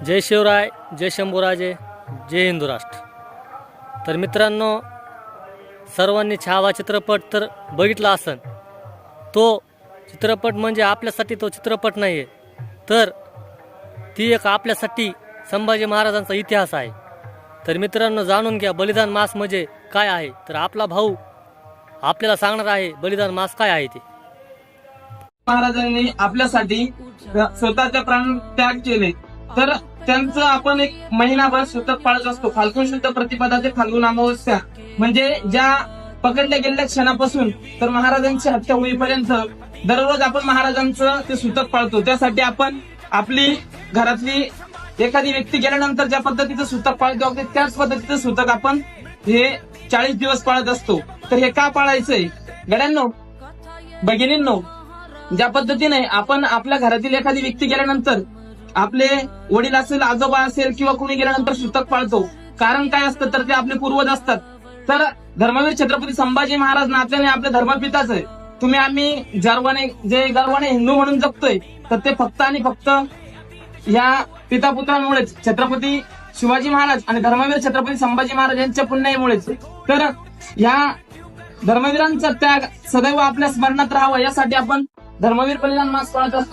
जय शिवराय, जय शंभूराजे, जय हिंदू राष्ट्र। तर मित्रांनो, सर्वांनी छावा चित्रपट तर बघितला असन। तो चित्रपट म्हणजे आपल्यासाठी तो चित्रपट नाही आहे, तर ती एक आपल्यासाठी संभाजी महाराजांचा इतिहास आहे। तर मित्रांनो, जाणून घ्या बलिदान मास म्हणजे काय आहे। तर आपला भाऊ आपल्याला सांगणार आहे बलिदान मास काय आहे ते। महाराजांनी आपल्यासाठी स्वतःचे प्राण त्याग केले, तर त्यांचं आपण एक महिनाभर सुतक पाळत असतो। फाल्गुन शुद्ध प्रतिपदा ते फाल्गुन अमावस्या म्हणजे ज्या पकडल्या गेलेल्या क्षणापासून तर महाराजांची हत्या होईपर्यंत दररोज आपण महाराजांचं ते सुतक पाळतो। त्यासाठी आपण आपली घरातली एखादी व्यक्ती गेल्यानंतर ज्या पद्धतीचं सुतक पाळतो अगदी त्याच पद्धतीचं सुतक आपण हे 40 दिवस पाळत असतो। तर हे का पाळायचंय गड्यांनो, भगिनींनो, ज्या पद्धतीने आपण आपल्या घरातील एखादी व्यक्ती गेल्यानंतर आपले वडील असेल, आजोबा असेल किंवा कोणी गेल्यानंतर सुतक पाळतो, कारण काय असतं तर ते आपले पूर्वज असतात। तर धर्मवीर छत्रपती संभाजी महाराज नात्याने आपले धर्मपिताच आहे। तुम्ही आम्ही गर्वाने हिंदू म्हणून जगतोय, तर ते फक्त आणि फक्त या पितापुत्रांमुळेच, छत्रपती शिवाजी महाराज आणि धर्मवीर छत्रपती संभाजी महाराज यांच्या पुण्यामुळेच। तर या धर्मवीरांचा त्याग सदैव आपल्या स्मरणात राहावा यासाठी आपण धर्मवीर बलिदान मास पाळत असतो।